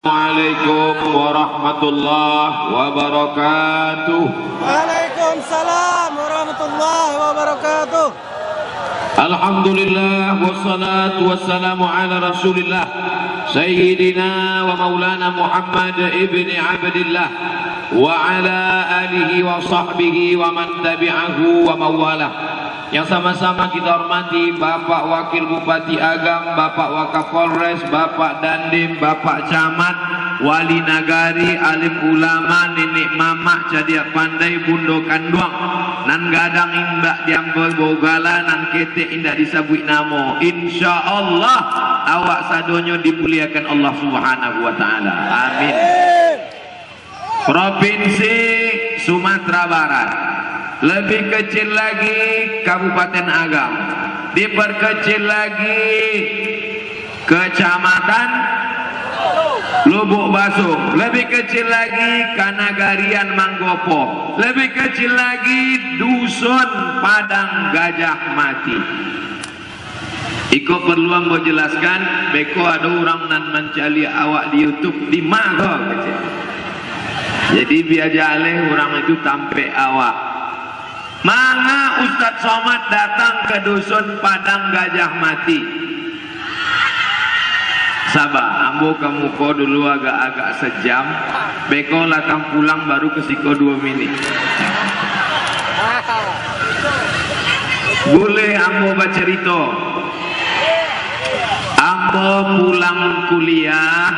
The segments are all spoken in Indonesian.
Assalamualaikum warahmatullahi wabarakatuh. Waalaikumsalam warahmatullahi wabarakatuh. Alhamdulillah wassalatu wassalamu ala Rasulillah Sayyidina wa Maulana Muhammad ibni Abdillah wa ala alihi wa sahbihi wa man tabi'ahu wa mawalah. Yang sama-sama kita hormati Bapak Wakil Bupati Agam, Bapak Wakapolres, Bapak Dandim, Bapak Camat, Wali Nagari, Alim Ulama, Nenek Mamak, Cadia Pandai, Bundo Kanduang, nan gadang imbak diambol bogala, nan kete indah disabui namo. Insya Allah awak sadonyo dimuliakan Allah Subhanahu wa Ta'ala. Amin. Provinsi Sumatera Barat, lebih kecil lagi Kabupaten Agam, diperkecil lagi Kecamatan Lubuk Baso, lebih kecil lagi Kanagarian Manggopo, lebih kecil lagi Dusun Padang Gajah Mati. Iko perlu ambo jelaskan, beko ada orang nan mencari awak di YouTube di Mago kecil. Jadi biar jaleh orang itu tampe awak. Manga Ustadz Somad datang ke Dusun Padang Gajah Mati. Sabar, ambo kamu ko dulu agak-agak sejam, beko lakang pulang baru ke siko 2 menit. Boleh ambo bercerita. Ambo pulang kuliah,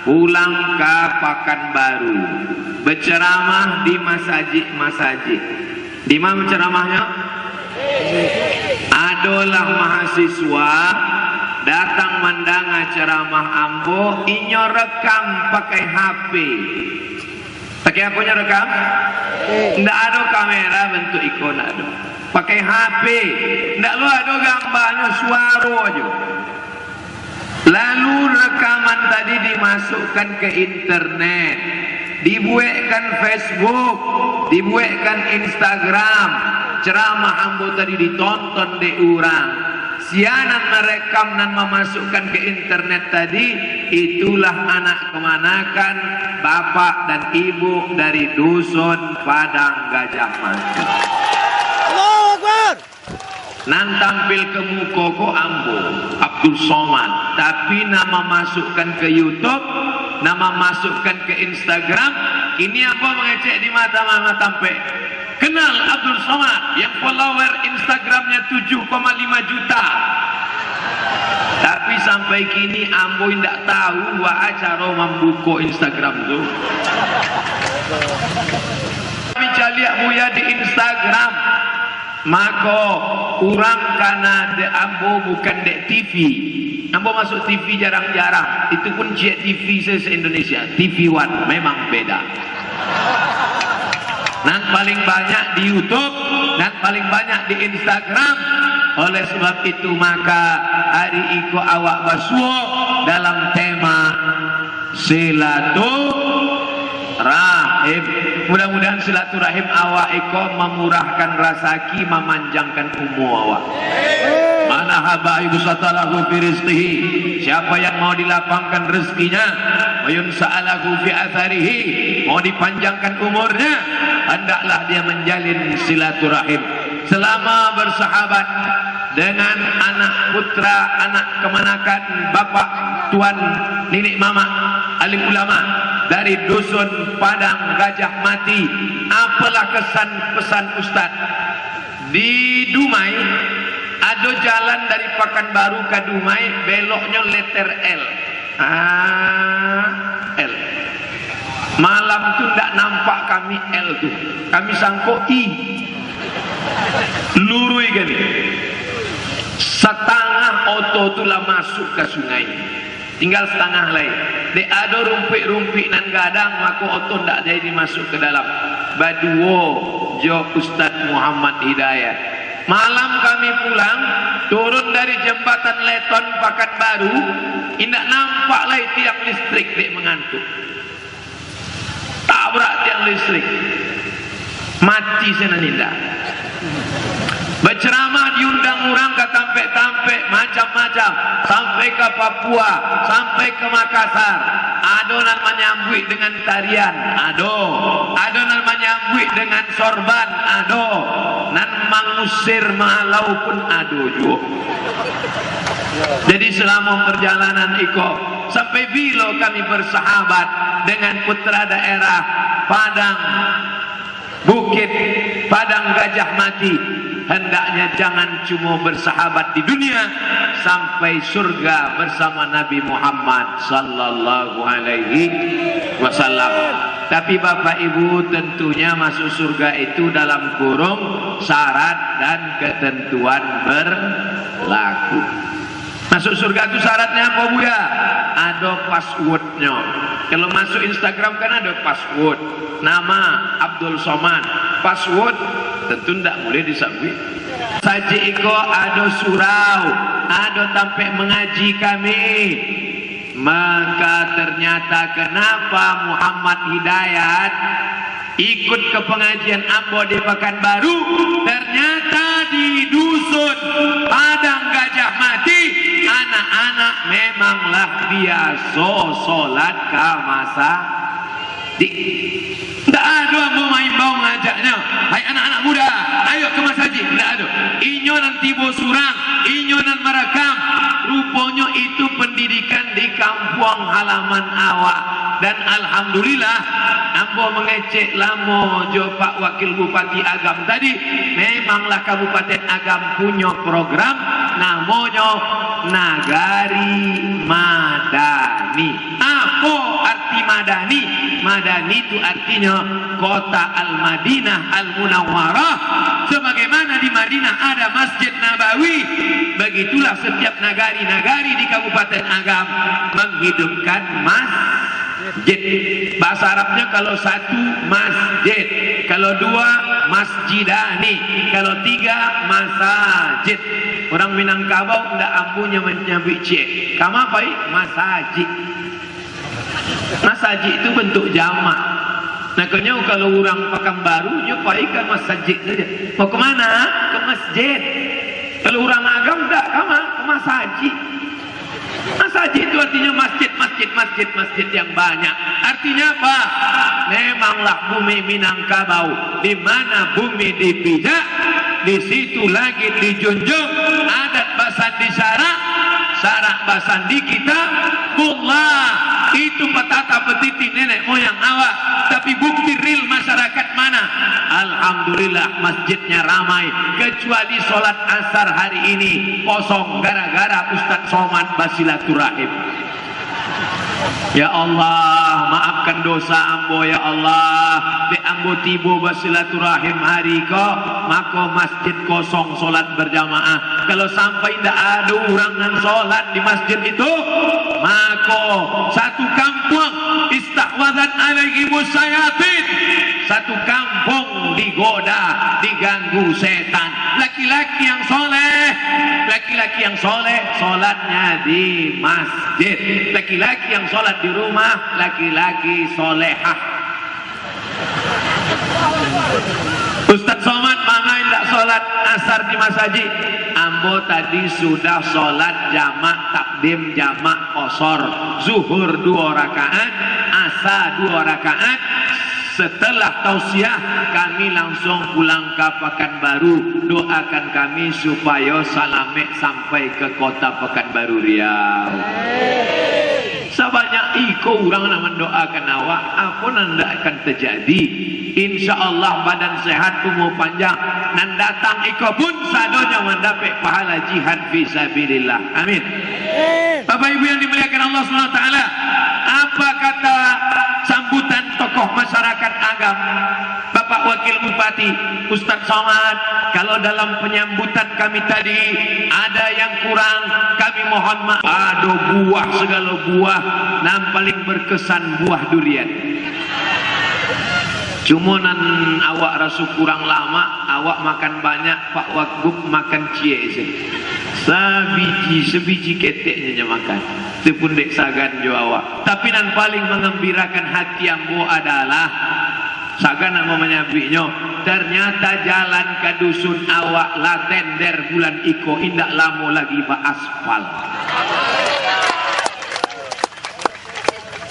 pulang ke Pekanbaru, berceramah di masajid. Di mana ceramahnya? Adalah mahasiswa datang mendengar ceramah ambo, inyo rekam pakai HP. Pakai apa nya rekam? Ndak ada kamera bentuk ikon ada. Pakai HP, ndak lu ada gambarnya, suara aja. Lalu rekaman tadi dimasukkan ke internet, dibuatkan Facebook, dibuatkan Instagram. Ceramah ambo tadi ditonton de orang. Sianan merekam dan memasukkan ke internet tadi, itulah anak kemanakan bapak dan ibu dari Dusun Padang Gajah Mati. Allahu Akbar. Nan tampil ke mukoko ambo Abdul Somad, tapi nama masukkan ke YouTube, nama masukkan ke Instagram. Ini apa mengecek di mata-mata tampe kenal Abdul Somad yang follower Instagramnya 7,5 juta. Tapi sampai kini ambo tidak tahu wa cara membuka Instagram tu. Kami caliak buya di Instagram, maka kurang karena de ambo bukan dek TV. Ambo masuk TV jarang-jarang. Itu pun TV se-Indonesia, TV One, memang beda. Dan paling banyak di YouTube dan paling banyak di Instagram. Oleh sebab itu maka hari iko awak basuo dalam tema silaturahim. Mudah-mudahan silaturahim awak iko memurahkan rasaki, memanjangkan umur awak. Mana haba ibu satalahu fi rizqihi, siapa yang mau dilapangkan rezekinya, wayun sa'alahu fi atharihi, mau dipanjangkan umurnya, hendaklah dia menjalin silaturahim. Selama bersahabat dengan anak putra, anak kemanakan bapak, tuan, nenek mama, alim ulama dari Dusun Padang Gajah Mati, apalah kesan pesan Ustaz? Di Dumai ada jalan dari Pekanbaru ke Dumai, beloknya letter L. L. Malam tu tidak nampak kami L tu, kami sangko I. Lurui gini. Setengah auto itulah masuk ke sungai, tinggal setengah lain. Dek ada rumpik-rumpik nan gadang, maka auto tidak jadi masuk ke dalam. Baduo jo Ustaz Muhammad Hidayat. Malam kami pulang, turun dari jembatan Leton Pekanbaru, tidak nampak lagi tiang listrik dek mengantuk. Tabrak tiang listrik, mati senaninda. Berceramah diundang orang ke tampe-tampe, macam-macam, sampai ke Papua, sampai ke Makassar. Ada nan menyambut dengan tarian, ada nan menyambut dengan sorban, nan mengusir mahalau pun ada juga. Jadi selama perjalanan iko, sampai bila kami bersahabat dengan putra daerah Padang Bukit, Padang Gajah Mati, hendaknya jangan cuma bersahabat di dunia, sampai surga bersama Nabi Muhammad sallallahu alaihi wasallam. Tapi Bapak Ibu, tentunya masuk surga itu dalam kurung syarat dan ketentuan berlaku. Masuk surga itu syaratnya apa Bu ya? Ada passwordnya. Kalau masuk Instagram kan ada password, nama Abdul Somad, password tentu tidak boleh disabit. Saji iko ada surau, ada sampai mengaji kami. Maka ternyata kenapa Muhammad Hidayat ikut ke pengajian Ambo di Pekanbaru, ternyata di dusun Padang Gajah Mati anak-anak memanglah biasa sholat ke masa di tidak ada mau main bau ngajaknya, hai anak-anak muda ayo ke masjid, tidak ada. Inyo nanti bosurang, inyo nan merekam. Rupanya itu pendidikan di kampung halaman awak. Dan alhamdulillah ambo mengecek lamo jo Pak Wakil Bupati Agam tadi, memanglah Kabupaten Agam punya program namanya Nagari Madani. Apa arti Madani? Madani itu artinya kota Al-Madinah Al-Munawwarah. Sebagaimana di Madinah ada Masjid Nabawi, begitulah setiap nagari-nagari di Kabupaten Agam menghidupkan masjid. Bahasa Arabnya kalau satu masjid, kalau dua masjidani, kalau tiga masajid. Orang Minangkabau tidak ampunya menyebut cek. Kamu apa ini? Masajid. Masajid itu bentuk jamak. Nah kalau orang Pekanbaru nyopaikan masjid saja. Mau kemana? Ke masjid. Kalau orang Agam tidak, ke masjid. Masjid itu artinya masjid yang banyak. Artinya apa? Memanglah bumi Minangkabau, di mana bumi dipijak, di situ lagi dijunjung adat basan di sarak basan di kita. Mullah itu petata petiti nenek moyang awak. Tapi bukti real masyarakat mana? Alhamdulillah masjidnya ramai, kecuali sholat asar hari ini kosong gara-gara Ustadz Somad basilaturahim. Ya Allah, maafkan dosa ambo ya Allah. Di ambo tibo basilaturahim hari ko, maka masjid kosong solat berjamaah. Kalau sampai tidak ada orang yang solat di masjid itu, maka satu kampung istahwadat alaihi musyayatin. Satu kampung digoda, diganggu setan. Laki-laki yang soleh, solatnya di masjid. Laki-laki yang solat di rumah, laki-laki solehah. Ustadz Somad mangai tidak solat asar di masjid. Ambo tadi sudah solat jamak takdim, jamak qasar. Zuhur 2 rakaat, asar 2 rakaat. Setelah tausiah kami langsung pulang ke Pekanbaru. Doakan kami supaya salamek sampai ke kota Pekanbaru Riau. Sebanyak iko orang nak mendoakan awak, apa nanda akan terjadi. Insya Allah badan sehat, umur panjang, nan datang iko pun sadonya mendapat pahala jihad fisabilillah. Amin. Bapak Ibu yang dimuliakan Allah SWT, apa kata sambutan tokoh masyarakat Agam, Bapak Wakil Bupati Ustadz Somad? Kalau dalam penyambutan kami tadi ada yang kurang, kami mohon maaf. Ada buah, segala buah, yang paling berkesan buah durian. Cuma nan awak rasa kurang lama, awak makan banyak, Pak Wagub makan cie sih. Sebiji keteknya makan. Itu pun dek sagan jo awak. Tapi nan paling mengembirakan hati ambo adalah sagan nama menyabiknya ternyata jalan ke dusun awak la tender bulan iko indak lamo lagi ba aspal.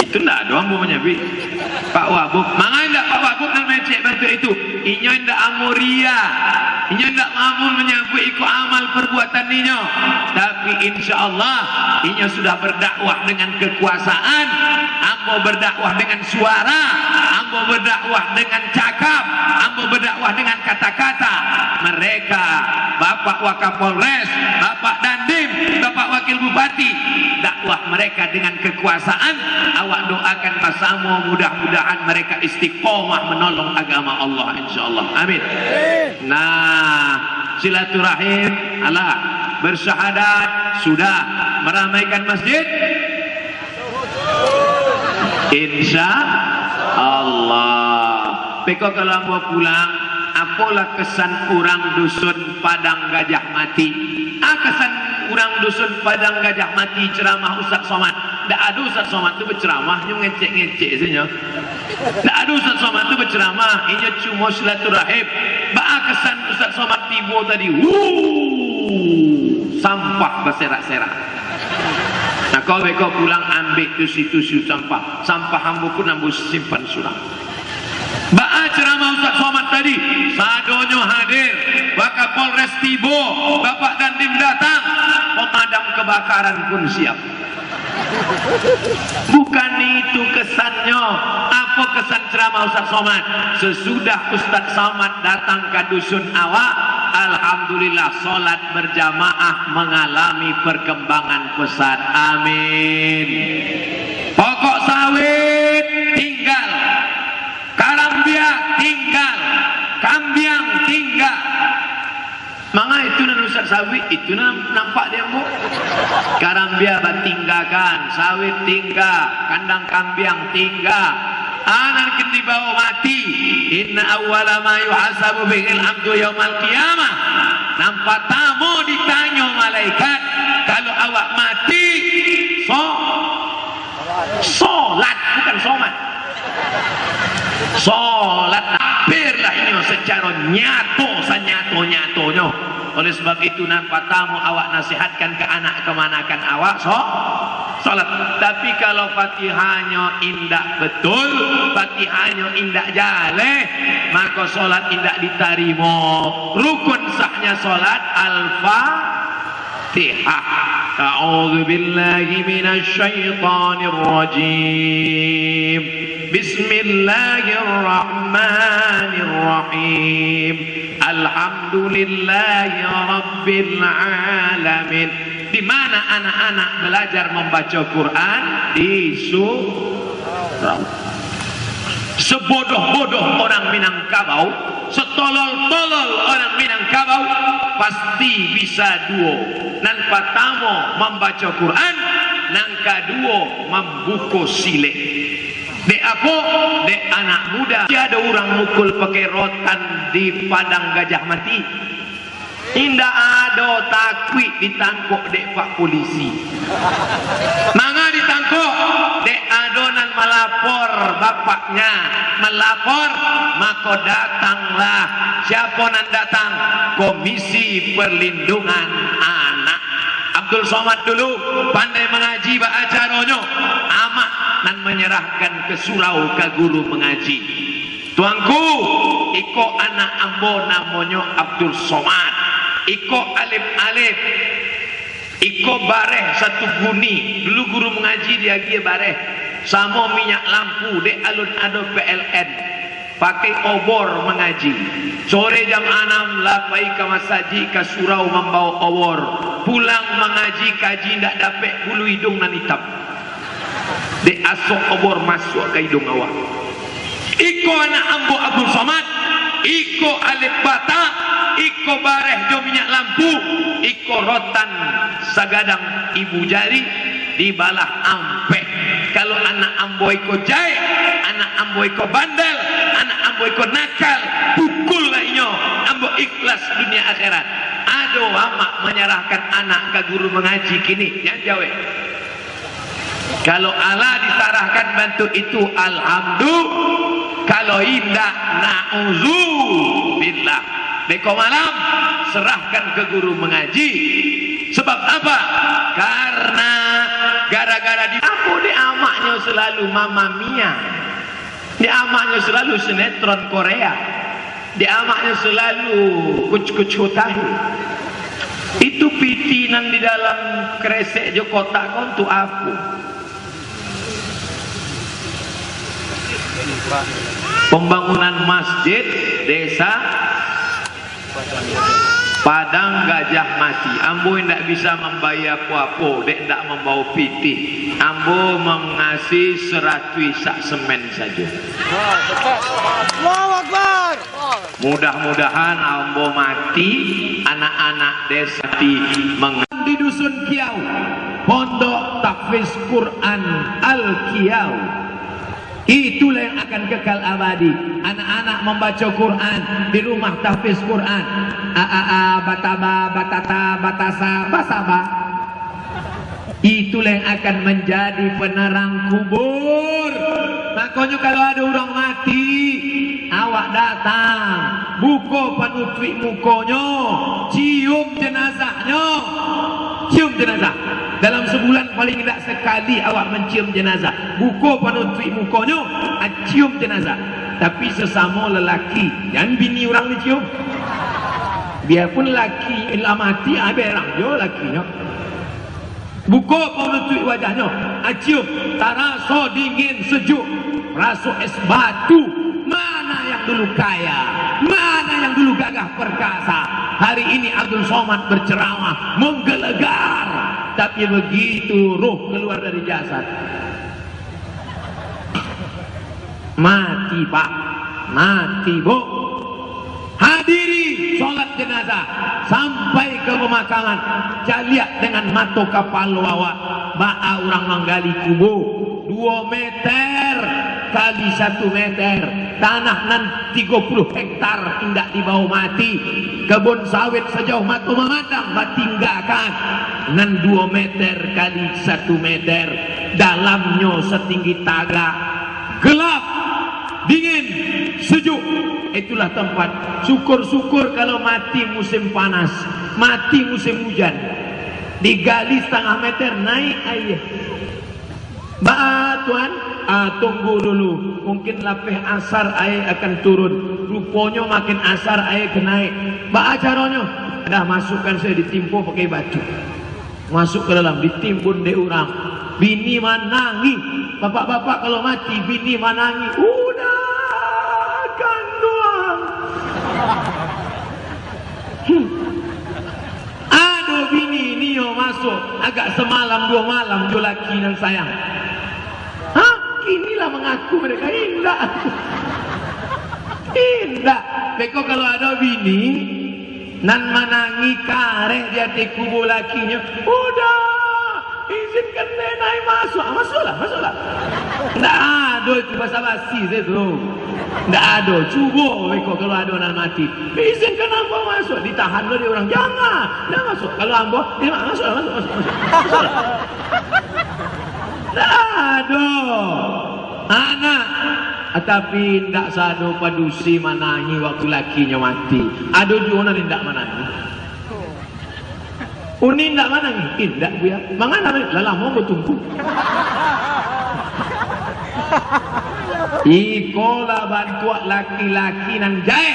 Itu ndak doang buahnya bi Pak Wabuk mangai ndak Pak Wabuk nang mecek bantu itu inyo ndak amuria inyo ndak mampu menyambut iko amal perbuatan inyo, tapi insyaallah inyo sudah berdakwah dengan kekuasaan, ambo berdakwah dengan suara, ambo berdakwah dengan cakap, ambo berdakwah dengan kata-kata. Mereka Bapak Wakapolres, Bapak Dandim, Bapak Wakil Bupati, dakwah mereka dengan kekuasaan, awak doakan bersama mudah-mudahan mereka istiqomah menolong agama Allah insyaallah. Amin. Nah, silaturahim Allah bersyahadat sudah meramaikan masjid insya Allah. Peko kalau mau pulang apalah kesan orang dusun Padang Gajah Mati? Kesan orang dusun Padang Gajah Mati ceramah Ustaz Somad. Tak ada Ustaz Somad tu berceramah nyu ngecek-ngecek saja. Tak ada Ustaz Somad tu berceramah, ini cuma silaturahim. Ba kesan Ustaz Somad tiba tadi. Sampah berserak-serak. Nah kau beko pulang ambil tusi-tusi sampah. Sampah hambu pun ambu simpan surang. Ba ceramah Ustaz Somad tadi, sadonyo hadir, Wakapolres tibo, Bapak Dandim datang, pemadam kebakaran pun siap. Bukan itu kesannya. Apa kesan ceramah Ustaz Somad? Sesudah Ustaz Somad datang ke dusun awak, alhamdulillah solat berjamaah mengalami perkembangan pesat. Amin. Pokok sawit tinggal, karambia tinggal, kambiang tinggal. Manga itu nan Ustaz sawit itu nampak dia bu. Karambia tinggalkan, sawit tinggal, kandang kambiang tinggal. Anak kita dibawa mati. Inna awwala ma yuhasabu bihil abdu yaumal qiyamah. Nampak tamu ditanya malaikat, kalau awak mati solat bukan somat. Solat takbirlah ini secara nyato senyato-nyatonya. Oleh sebab itu nampak tamu awak nasihatkan ke anak kemanakan awak solat. Tapi kalau Fatihahnya indak betul, Fatihahnya indak jale, maka solat indak diterima. Rukun sahnya solat Al-Fatihah. A'udzu billahi minasy syaithanir rajim. Bismillahirrahmanirrahim. Alhamdulillahi rabbil alamin. Di mana anak-anak belajar membaca Quran? Di surau. Sebodoh-bodoh orang Minangkabau, setolol-tolol orang Minangkabau pasti bisa duo. Nan pertama membaca Quran, nan kedua membuka silek. Dek apa? Dek anak muda. Ada orang mukul pakai rotan di Padang Gajah Mati. Indah ada takwik ditangkap dek Pak Polisi. Manga ditangkap dek adonan melapor bapaknya. Melapor maka datanglah. Siapa nan datang? Komisi Perlindungan Anak. Abdul Somad dulu pandai mengaji acaranya, amak dan menyerahkan ke surau ke guru mengaji. Tuanku, iko anak ambo namanya Abdul Somad, iko alif-alif, iko bareh satu guni. Dulu guru mengaji dia bareh sama minyak lampu de alun ado PLN, pakai obor mengaji. Sore jam 6 lapai ke masaji ke surau membawa obor, pulang mengaji kaji ndak dapat bulu hidung nan hitam. De asok obor masuk ke hidung awak. Iko anak ambo Abdul Somad, iko alif bata, iko bareh jo minyak lampu, iko rotan sagadang ibu jari dibalah ampe. Kalau anak ambo iko jai, anak ambo iko bandel, anak ambo iko nakal, pukul lainnya. Ambo ikhlas dunia akhirat. Aduh amak menyerahkan anak ke guru mengaji kini yang jauh. Kalau Allah disarahkan bantu itu alhamdulillah. Kalau indah, na'udzubillah. Beko malam serahkan ke guru mengaji. Sebab apa? Karena gara-gara di amaknya selalu Mamma Mia, di amaknya selalu sinetron Korea, di amaknya selalu kuc-kuc hotahi. Itu pitinan di dalam kresek jo kotak untuk aku. Pembangunan masjid desa Padang Gajah Mati. Ambo tidak bisa membayar apa-apa, dek tidak membawa piti. Ambo mengasih 100 isak semen saja. Allahu Akbar. Mudah-mudahan ambo mati, anak-anak desa di dusun Kiau, Pondok Tahfiz Quran Al-Kiau. Itulah yang akan kekal abadi. Anak-anak membaca Quran di rumah tahfiz Quran. Bataba, batata, batasa, basaba. Itulah yang akan menjadi penerang kubur. Makanya kalau ada orang mati, awak datang, buka panutup mukonya, cium jenazahnya, cium jenazah. Dalam sebulan paling tidak sekali awak mencium jenazah. Buka panutup mukonya, cium jenazah. Tapi sesama lelaki, jangan bini orang dicium. Biarpun lelaki mati, berang je lakinya. Buka panutup wajahnya, cium. Terasa dingin sejuk, rasa es batu. Mana yang dulu kaya, mana yang dulu gagah perkasa. Hari ini Abdul Somad berceramah, menggelegar. Tapi begitu roh keluar dari jasad, mati pak, mati bu. Hadiri sholat jenazah sampai ke pemakaman, jaliat dengan mata kapal awak. Ba'a orang menggali kubur 2 meter kali 1 meter, tanah nan 30 hektar tidak dibawa mati. Kebun sawit sejauh mata memandang tinggalkan nan 2 meter kali 1 meter, dalamnya setinggi taga, gelap, dingin, sejuk. Itulah tempat. Syukur-syukur kalau mati musim panas, mati musim hujan, digali 1/2 meter naik air. Tuan, tunggu dulu, mungkin lapih asar air akan turun. Rupanya makin asar air ke naik. Caranya dah masukkan saya ditimpa pakai batu, masuk ke dalam, ditimbun de orang. Bini manangi, bapak-bapak kalau mati bini manangi, udah kan doang. Aduh bini Nio masuk agak semalam 2 malam jo laki dan sayang. Inilah mengaku mereka indah. Indah. Beko kalau ada bini nan manangi kareh di hati kubur lakinya, udah izinkan nenai masuk. Masuklah. Nggak ada itu basa-basi itu. Nggak ada. Cuba beko kalau ada nan mati, izinkan ambo masuk. Ditahan dulu orang, jangan masuk. Kalau ambo, masuk. Aduh, anak, tapi tidak sado padusi manangi waktu lakinya mati. Aduh juga tidak manangi. Uni tidak manangi, tidak buya. Mangana lalah mau bertumpu. Ikola bantuak laki-laki nan jahe,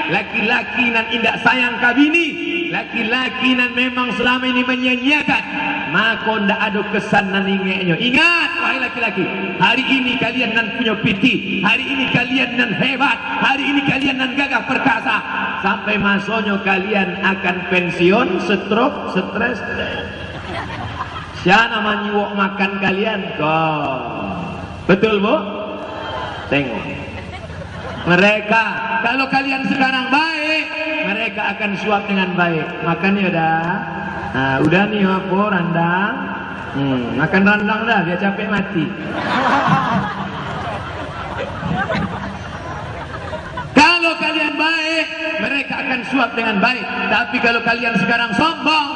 laki-laki nan indak sayang kabini. Laki-laki nan memang selama ini menyanyiakan, maka ndak ada kesan nan ingeknya. Ingat wahai laki-laki, hari ini kalian nan punya piti, hari ini kalian nan hebat, hari ini kalian nan gagah perkasa. Sampai masanya kalian akan pensiun, stroke, stres. Siapa menyiwok makan kalian? Kau betul bu? Tengok mereka, kalau kalian sekarang baik, mereka akan suap dengan baik. Makannya udah nih apa randang, makan randang dah biar capek mati. Kalau kalian baik, mereka akan suap dengan baik. Tapi kalau kalian sekarang sombong,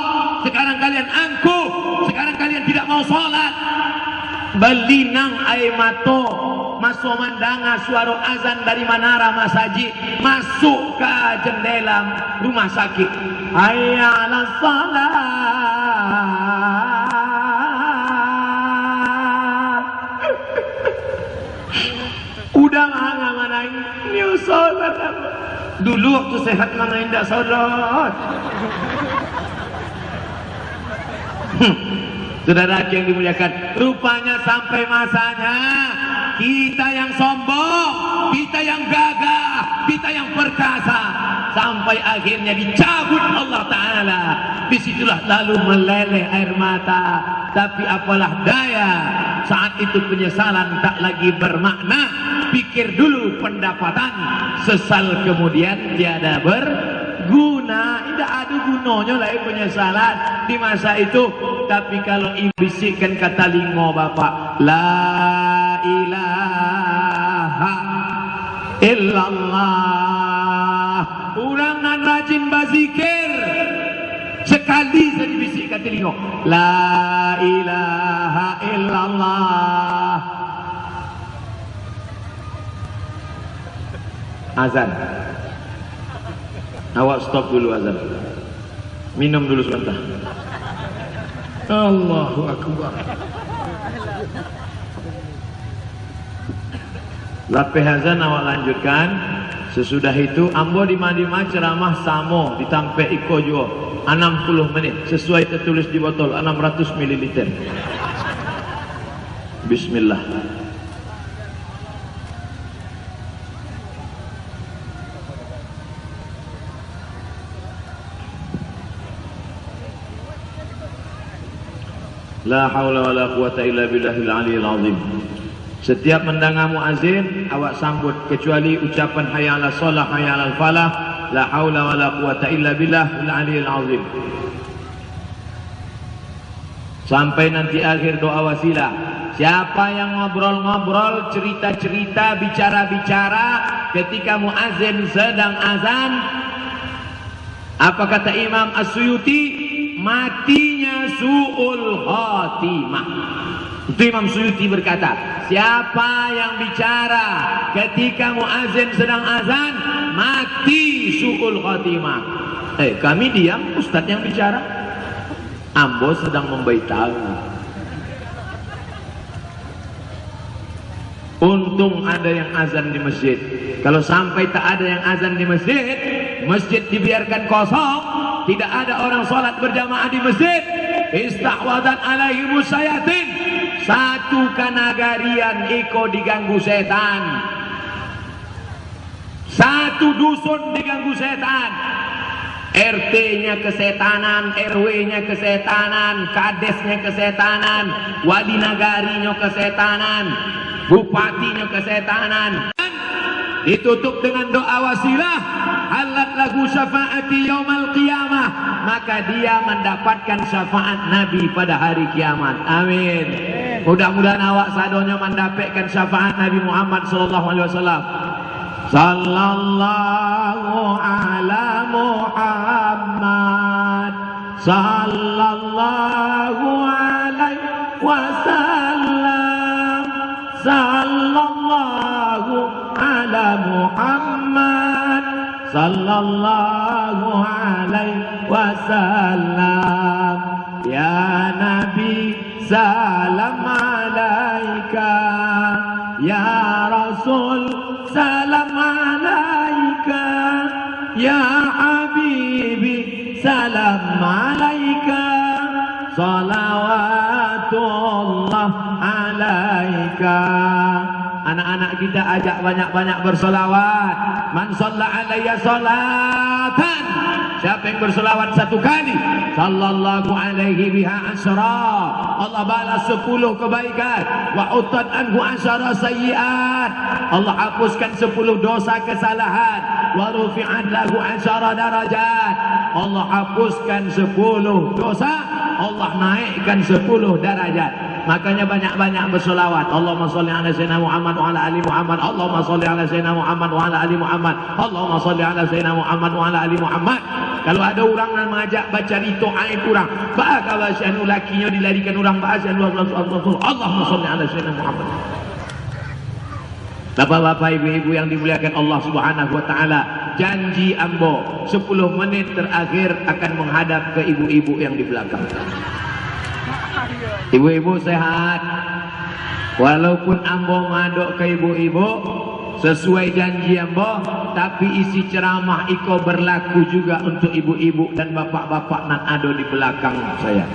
sekarang kalian angkuh, sekarang kalian tidak mau sholat, belinang air mata masuk mendengar suara azan dari menara masjid, masuk ke jendela rumah sakit. Hayya 'alas salat. Udah mana ini salat. Dulu waktu sehat mana indah salat. Saudara yang dimuliakan, rupanya sampai masanya kita yang sombong, kita yang gagah, kita yang perkasa, sampai akhirnya dicabut Allah Ta'ala. Disitulah lalu meleleh air mata. Tapi apalah daya, saat itu penyesalan tak lagi bermakna. Pikir dulu pendapatan, sesal kemudian tiada berguna. Tidak ada gunanya lagi penyesalan di masa itu. Tapi kalau ibisikkan kata lingo bapak, la ilaha illallah, orang nan rajin bazikir, sekali saja bisik kata lingo, la ilaha illallah. Azan, awak stop dulu azan, minum dulu sebentar. Allahu Akbar. Lapeh azan awak lanjutkan. Sesudah itu ambo di Madinah ceramah samo ditampe iko juga 60 menit sesuai tertulis di botol 600 ml. Bismillah. La haula wala quwata illa billahil aliyil azim. Setiap mendengar muazin awak sambut kecuali ucapan hayya 'alas shalah, hayya 'alal falah, la haula wala quwata illa billahil aliyil azim. Sampai nanti akhir doa wasilah. Siapa yang ngobrol-ngobrol, cerita-cerita, bicara-bicara ketika muazin sedang azan, apa kata Imam As-Suyuti? Matinya su'ul khatimah. Itu Imam Suyuti berkata, siapa yang bicara ketika muazin sedang azan, mati su'ul khatimah. Kami diam, ustaz yang bicara. Ambo sedang memberitahu. Untung ada yang azan di masjid. Kalau sampai tak ada yang azan di masjid, masjid dibiarkan kosong, tidak ada orang sholat berjamaah di masjid, istahwadan alaihimus syayatin, satu kanagarian iko diganggu setan, satu dusun diganggu setan, RT-nya kesetanan, RW-nya kesetanan, kadesnya kesetanan, wali nagarinya kesetanan, bupatinya kesetanan. Ditutup dengan doa wasilah, halat lagu syafaati yaumal qiyamah, maka dia mendapatkan syafaat Nabi pada hari kiamat. Amin. Mudah-mudahan awak sadonya mendapatkan syafaat Nabi Muhammad sallallahu alaihi wasallam. Sallallahu ala Muhammad, sallallahu alaihi wasallam, sallallahu ala Muhammad, sallallahu alaihi wasallam. Ya Nabi salam alaika, ya Rasul salam alaika, ya Habibi salam alaika, salawatullah alaika. Anak-anak kita ajak banyak-banyak bersolawat. Man shalla alayya salatan, siapa yang bersolawat satu kali, sallallahu alaihi biha asyara, Allah balas 10 kebaikan. Wa utad anhu asyara sayyiat, Allah hapuskan 10 dosa kesalahan. Wa rufi'at lahu asyara darajat, Allah hapuskan 10 dosa, Allah naikkan 10 darajat. Makanya banyak-banyak bersolawat. Allahumma sholli ala sayyidina Muhammad wa ala ali Muhammad. Allahumma sholli ala sayyidina Muhammad wa ala ali Muhammad. Allahumma sholli ala sayyidina Muhammad wa ala ali Muhammad. Kalau ada orang yang mengajak baca rito aib kurang, baka wasianu lakinya dilarikan orang bahasa Allahumma sholli ala sayyidina Muhammad. Bapak-bapak, ibu-ibu yang dimuliakan Allah Subhanahu wa taala, janji ambo 10 menit terakhir akan menghadap ke ibu-ibu yang di belakang. Ibu-ibu sehat. Walaupun ambo ngadok ke ibu-ibu sesuai janji ambo, tapi isi ceramah iko berlaku juga untuk ibu-ibu dan bapak-bapak nan ado di belakang saya.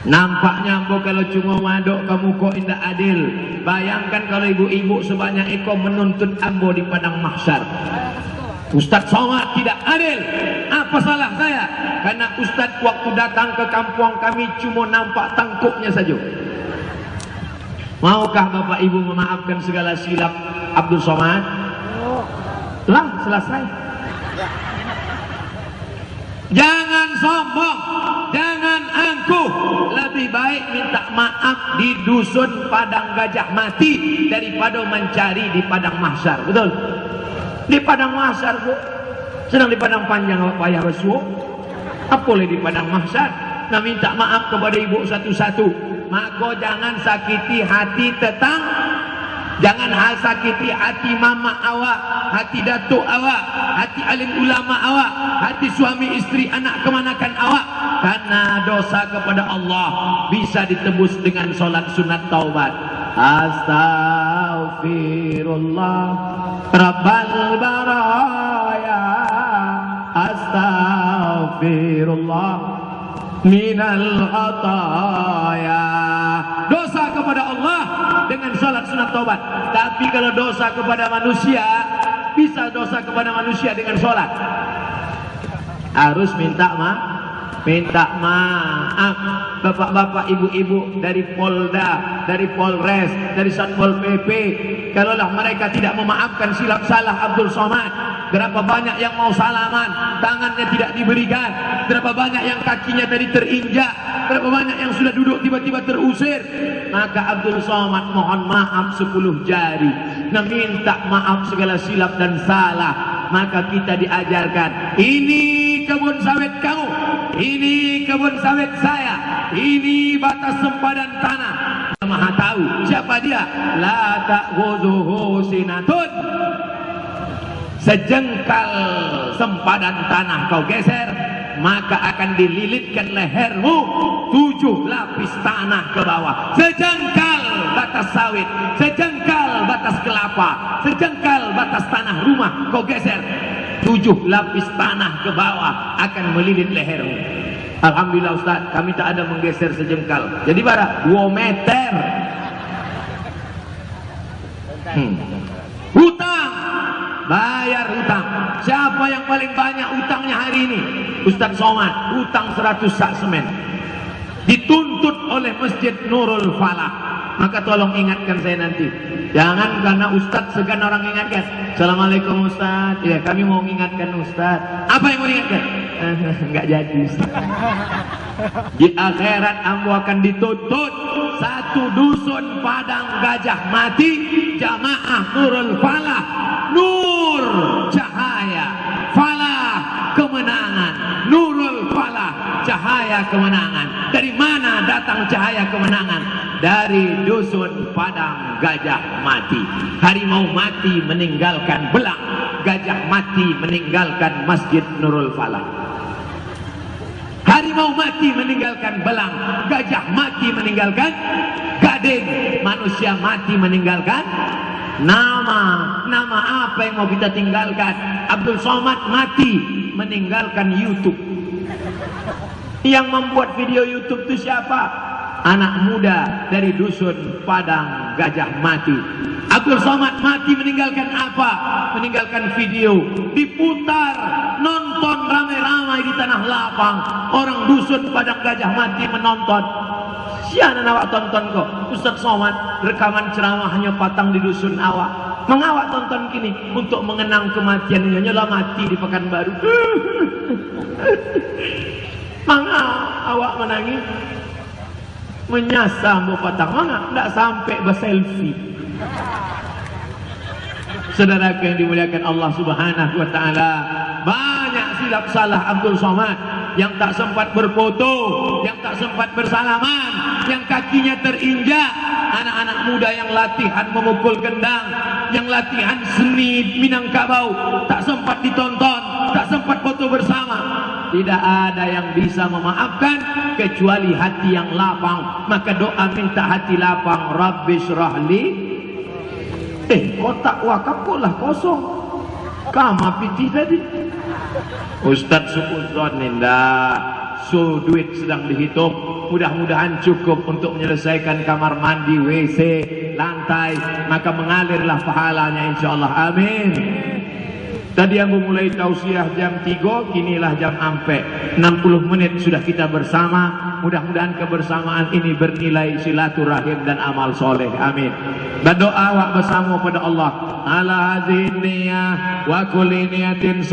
Nampaknya ambo kalau cuma madok kamu kok indah adil. Bayangkan kalau ibu-ibu sebanyak iko menuntut ambo di padang mahsyar. Ustadz Somad tidak adil. Apa salah saya? Karena Ustadz waktu datang ke kampung kami cuma nampak tangkupnya saja. Maukah Bapak Ibu memaafkan segala silap Abdul Somad? Lah, selesai. Jangan sombong, jangan angkuh. Lebih baik minta maaf di dusun padang gajah mati daripada mencari di padang mahsyar. Betul? Di padang mahsyar, Bu. Sedang di padang panjang payah resuh. Apa boleh di padang mahsyar? Nah, minta maaf kepada ibu satu-satu. Maka jangan sakiti hati tetang, jangan sakiti hati mama awak, hati datuk awak, hati alim ulama awak, hati suami istri anak kemanakan awak. Karena dosa kepada Allah bisa ditebus dengan solat sunat taubat. Astaghfirullah Rabbal baraya, astaghfirullah minal khataya. Dosa kepada Allah dengan salat sunat taubat. Tapi kalau dosa kepada manusia, bisa dosa kepada manusia dengan salat. Harus minta maaf bapak-bapak, ibu-ibu dari Polda, dari Polres, dari Satpol PP. Kalaulah mereka tidak memaafkan silap salah Abdul Somad, berapa banyak yang mau salaman, tangannya tidak diberikan, berapa banyak yang kakinya tadi terinjak, berapa banyak yang sudah duduk tiba-tiba terusir. Maka Abdul Somad mohon maaf 10 jari. Nah, minta maaf segala silap dan salah. Maka kita diajarkan, ini kebun sawit kamu, ini kebun sawit saya, ini batas sempadan tanah. Maha tahu siapa dia. La ta'khuzuhu sinatun, sejengkal sempadan tanah kau geser, maka akan dililitkan lehermu 7 lapis tanah ke bawah. Sejengkal batas sawit, sejengkal batas kelapa, sejengkal batas tanah rumah kau geser, 7 lapis tanah ke bawah akan melilit lehermu. Alhamdulillah Ustaz, kami tak ada menggeser sejengkal. Jadi berapa? 2 meter. Hutang, bayar hutang. Siapa yang paling banyak hutangnya hari ini? Ustaz Somad, hutang 100 sak semen. Dituntut oleh Masjid Nurul Falah. Maka tolong ingatkan saya nanti. Jangan karena Ustaz segan orang ingatkan. Assalamualaikum Ustaz. Ya, kami mau ingatkan Ustaz. Apa yang mau diingatkan? Enggak jadi Ustaz. Di akhirat ambo akan dituntut 1 dusun padang gajah mati, jamaah Nurul Falah. Nur cahaya, falah kemenangan. Nurul Falah, cahaya kemenangan. Dari mana datang cahaya kemenangan? Dari dusun padang gajah mati. Harimau mati meninggalkan belang, gajah mati meninggalkan Masjid Nurul Falah. Harimau mati meninggalkan belang, gajah mati meninggalkan gading, manusia mati meninggalkan nama. Nama apa yang mau kita tinggalkan? Abdul Somad mati meninggalkan YouTube. Yang membuat video YouTube itu siapa? Anak muda dari dusun padang gajah mati. Abdul Somad mati meninggalkan apa? Meninggalkan video, diputar, nonton ramai-ramai di tanah lapang. Orang dusun padang gajah mati menonton. Siapa awak tonton kok? Ustaz Somad rekaman ceramah hanya patang di dusun awak. Mengawak tonton kini untuk mengenang kematian nyonya mati di Pekanbaru. Mangga awak menangis, menyasar mau patang, mangga tidak sampai berselfie. Saudara yang dimuliakan Allah Subhanahu wa taala, banyak silap salah Abdul Somad yang tak sempat berfoto, yang tak sempat bersalaman, yang kakinya terinjak, anak-anak muda yang latihan memukul gendang, yang latihan seni Minangkabau tak sempat ditonton, tak sempat foto bersama. Tidak ada yang bisa memaafkan kecuali hati yang lapang. Maka doa minta hati lapang, Rabbi syrahli. Kotak wakaf kok lah kosong. Kama pitih tadi. Ustadz Sukudzon ninda. So duit sedang dihitung. Mudah-mudahan cukup untuk menyelesaikan kamar mandi, WC, lantai. Maka mengalirlah pahalanya insyaallah. Amin. Tadi yang mulai tausiah jam 3, kinilah jam ampe 60 menit sudah kita bersama. Mudah-mudahan kebersamaan ini bernilai silaturahim dan amal soleh. Amin. Berdoa bersama pada Allah. Ala hadhihi niyah wa kulli niyatin